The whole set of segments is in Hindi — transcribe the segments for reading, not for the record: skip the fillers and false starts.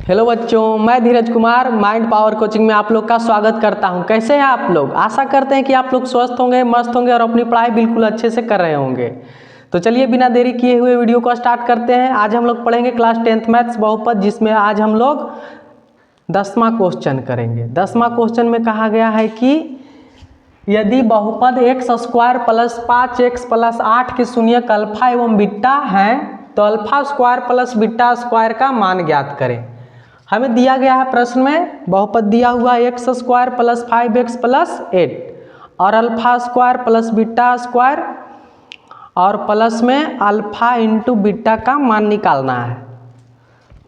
हेलो बच्चों, मैं धीरज कुमार माइंड पावर कोचिंग में आप लोग का स्वागत करता हूं। कैसे हैं आप लोग? आशा करते हैं कि आप लोग स्वस्थ होंगे, मस्त होंगे और अपनी पढ़ाई बिल्कुल अच्छे से कर रहे होंगे। तो चलिए बिना देरी किए हुए वीडियो को स्टार्ट करते हैं। आज हम लोग पढ़ेंगे क्लास 10th मैथ्स बहुपद, जिसमें आज हम लोग 10वां क्वेश्चन करेंगे। 10वां क्वेश्चन में कहा गया है कि यदि बहुपद x square plus 5x plus 8 के शून्यक अल्फा एवं बीटा हैं तो alpha square plus beta square का मान ज्ञात करें। हमें दिया गया है प्रश्न में बहुपद दिया हुआ है x square plus 5x plus 8 और alpha square plus beta square और प्लस में अल्फा इंटू बीटा का मान निकालना है।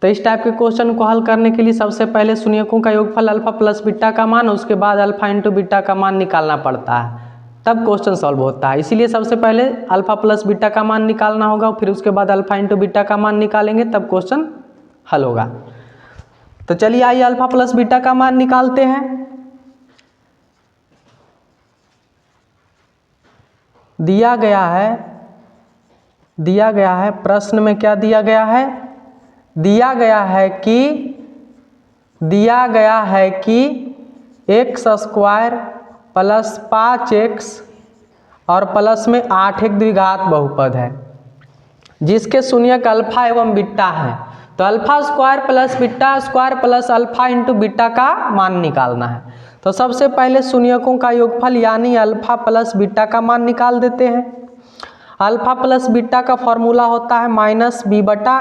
तो इस टाइप के क्वेश्चन को हल करने के लिए सबसे पहले शून्यकों का योगफल अल्फा प्लस बीटा का मान, उसके बाद अल्फा इंटू बीटा का मान निकालना पड़ता है, तब क्वेश्चन सॉल्व होता है। इसीलिए सबसे पहले अल्फा प्लस बीटा का मान निकालना होगा, फिर उसके बाद अल्फा इंटू बीटा का मान निकालेंगे, तब क्वेश्चन हल होगा। तो चलिए आइए अल्फा प्लस बीटा का मान निकालते हैं। दिया गया है प्रश्न में क्या दिया गया है? दिया गया है कि x स्क्वायर प्लस 5x और प्लस में 8 एक द्विघात बहुपद है जिसके शून्यक अल्फा एवं बीटा है। तो alpha square plus beta square plus alpha into beta का मान निकालना है। तो सबसे पहले शून्यकों का योगफल यानी अल्फा प्लस बीटा का मान निकाल देते हैं। अल्फा प्लस बीटा का फॉर्मूला होता है माइनस बी बटा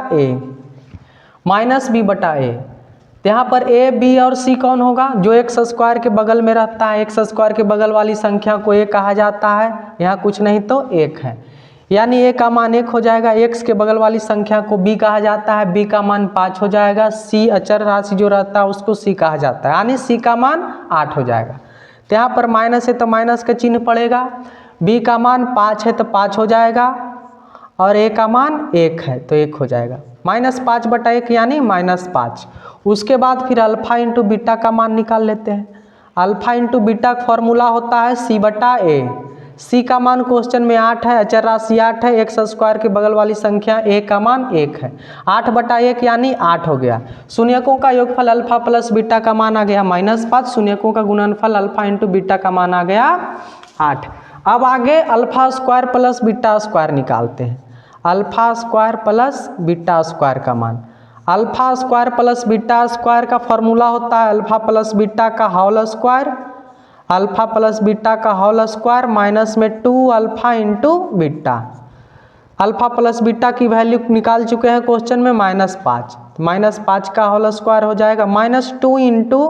ए। यहाँ पर ए, बी और सी कौन होगा? जो एक्स स्क्वायर के बगल में रहता है, एक्स स्क्वायर के बगल वाली संख्या को ए कहा जाता है। यहाँ कुछ नहीं तो एक है, यानी ए का मान 1 हो जाएगा। एक्स के बगल वाली संख्या को बी कहा जाता है, बी का मान 5 हो जाएगा। सी अचर राशि जो रहता है उसको सी कहा जाता है, यानी सी का मान 8 हो जाएगा। तो यहाँ पर माइनस है तो माइनस का चिन्ह पड़ेगा। बी का मान 5 है तो 5 हो जाएगा और ए का मान 1 है तो 1 हो जाएगा। -5 बटा 1 यानी -5। उसके बाद फिर अल्फा इंटू बीटा का मान निकाल लेते हैं। अल्फा इंटू बीटा का फॉर्मूला होता है सी बटा ए। सी का मान क्वेश्चन में 8 है, अचर राशि 8 है। एक्स स्क्वायर के बगल वाली संख्या ए का मान 1 है। 8 बटा 1 यानी 8 हो गया। शून्यकों का योगफल अल्फा प्लस बीटा का मान आ गया -5। शून्यकों का गुणनफल अल्फा इंटू बीटा का मान आ गया 8। अब आगे alpha square plus beta square निकालते हैं। Alpha square plus beta square का मान, alpha square plus beta square का फॉर्मूला होता है अल्फा प्लस बीटा का whole square. Alpha plus beta का होल स्क्वायर माइनस में 2 alpha into beta. Alpha plus beta की वैल्यू निकाल चुके हैं क्वेश्चन में -5। तो -5 का होल स्क्वायर हो जाएगा -2 into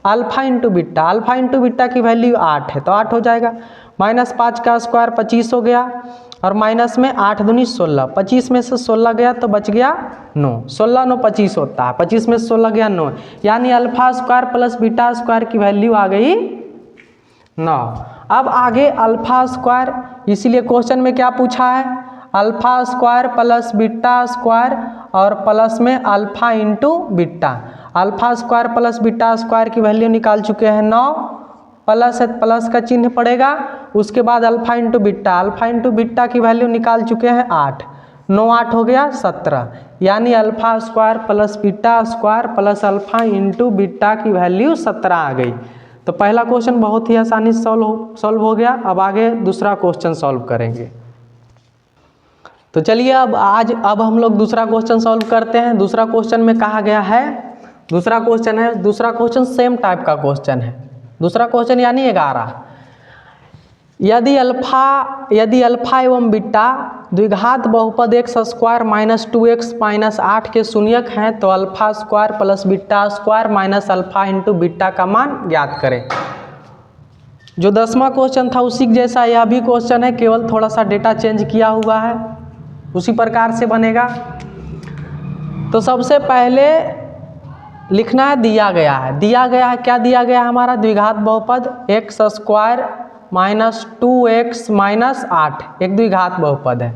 alpha into beta. Alpha into beta की वैल्यू 8 है तो 8 हो जाएगा। -5 का स्क्वायर 25 हो गया और माइनस में 8 दूनी 16। 25 में से 16 गया तो बच गया 9। 16 9 25 होता है, 25 में से 16 गया 9, यानी alpha square plus beta square की वैल्यू आ गई 9। अब आगे अल्फा स्क्वायर, इसीलिए क्वेश्चन में क्या पूछा है? Alpha square plus beta square और प्लस में alpha into beta. Alpha square plus beta square की वैल्यू निकाल चुके हैं 9, प्लस है प्लस का चिन्ह पड़ेगा। उसके बाद alpha into beta, alpha into beta की वैल्यू निकाल चुके हैं 8। 9 8 हो गया 17, यानी alpha square plus beta square plus alpha into beta की वैल्यू 17 आ गई। तो पहला क्वेश्चन बहुत ही आसानी से सॉल्व हो गया। अब आगे दूसरा क्वेश्चन सॉल्व करेंगे। तो चलिए अब हम लोग दूसरा क्वेश्चन सॉल्व करते हैं। दूसरा क्वेश्चन में कहा गया है, दूसरा क्वेश्चन सेम टाइप का क्वेश्चन है। दूसरा क्वेश्चन यानी 11। यदि अल्फा एवं बीटा द्विघात बहुपद x square minus 2x minus 8 के शून्यक हैं तो alpha square plus beta square minus alpha into beta का मान ज्ञात करें। जो 10वां क्वेश्चन था उसी जैसा यह भी क्वेश्चन है, केवल थोड़ा सा डेटा चेंज किया हुआ है, उसी प्रकार से बनेगा। तो सबसे पहले लिखना है दिया गया है क्या दिया गया है? हमारा द्विघात बहुपद x square minus 2x minus 8 एक द्विघात बहुपद है।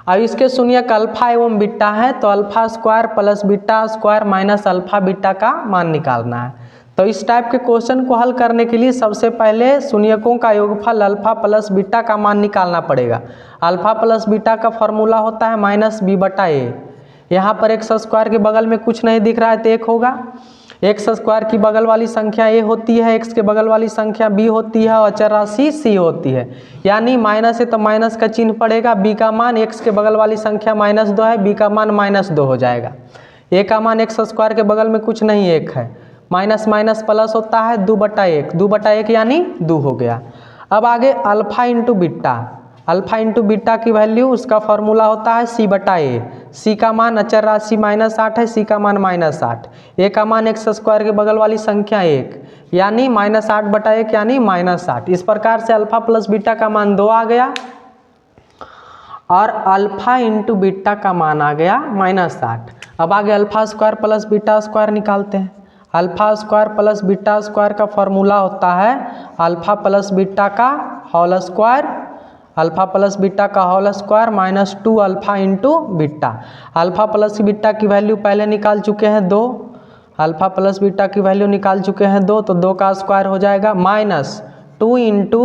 अब इसके शून्यक अल्फा एवं बीटा है तो alpha square plus beta square minus alpha beta का मान निकालना है। तो इस टाइप के क्वेश्चन को हल करने के लिए सबसे पहले शून्यकों का योगफल अल्फा प्लस बीटा का मान निकालना पड़ेगा। अल्फा प्लस बीटा का फॉर्मूला होता है -b/a, यहाँ पर एक्स स्क्वायर के बगल में कुछ नहीं दिख रहा है तो एक होगा। एक्स स्क्वायर की बगल वाली संख्या ए होती है, एक्स के बगल वाली संख्या बी होती है और अचर राशि सी होती है। यानी माइनस है तो माइनस का चिन्ह पड़ेगा। बी का मान एक्स के बगल वाली संख्या -2 है, बी का मान -2 हो जाएगा। ए का मान एक्स स्क्वायर के बगल में कुछ नहीं, एक है। माइनस माइनस प्लस होता है 2/1, 2/1 यानी 2 हो गया। अब आगे alpha into beta, alpha into beta की वैल्यू उसका फॉर्मूला होता है C/A। सी का मान अचर राशि -8 है, सी का मान -8। ए का मान एक्स स्क्वायर के बगल वाली संख्या 1 यानी -8/1 यानी -8। इस प्रकार से अल्फा प्लस बीटा का मान 2 आ गया और अल्फा इंटू बीटा का मान आ गया -8। अब आगे alpha square plus beta square निकालते हैं। Alpha square plus beta square का फॉर्मूला होता है अल्फा प्लस बीटा का whole square, alpha plus beta का whole square -2 alpha into beta. Alpha plus beta की वैल्यू पहले निकाल चुके हैं 2, अल्फा प्लस बीटा की वैल्यू निकाल चुके हैं 2, तो 2 का स्क्वायर हो जाएगा -2 इंटू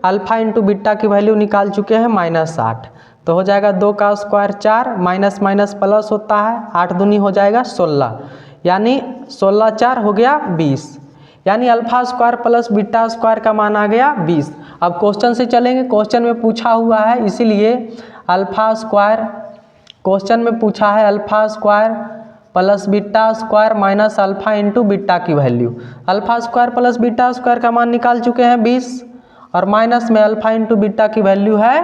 अल्फा इंटू बीटा की वैल्यू निकाल चुके हैं -8, तो हो जाएगा 2 का स्क्वायर 4, माइनस माइनस प्लस होता है, 8 दूनी हो जाएगा 16, यानी 16 4 हो गया 20, यानी alpha square plus beta square का मान आ गया 20। अब क्वेश्चन से चलेंगे, क्वेश्चन में पूछा हुआ है इसीलिए अल्फा स्क्वायर, क्वेश्चन में पूछा है alpha square plus beta square minus alpha into beta की value. Alpha square plus beta square का मान निकाल चुके हैं 20 और माइनस में अल्फा इंटू बीटा की वैल्यू है,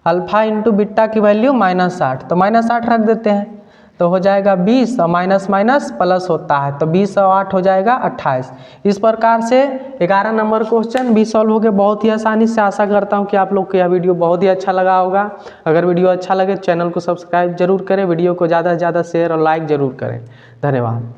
अल्फा इंटू बीटा की वैल्यू -8, तो -8 रख देते हैं तो हो जाएगा 20 और माइनस माइनस प्लस होता है तो 20 और 8 हो जाएगा 28। इस प्रकार से 11 नंबर क्वेश्चन भी सॉल्व हो गए बहुत ही आसानी से। आशा करता हूं कि आप लोग को यह वीडियो बहुत ही अच्छा लगा होगा। अगर वीडियो अच्छा लगे चैनल को सब्सक्राइब जरूर करें, वीडियो को ज़्यादा से ज़्यादा शेयर और लाइक जरूर करें। धन्यवाद।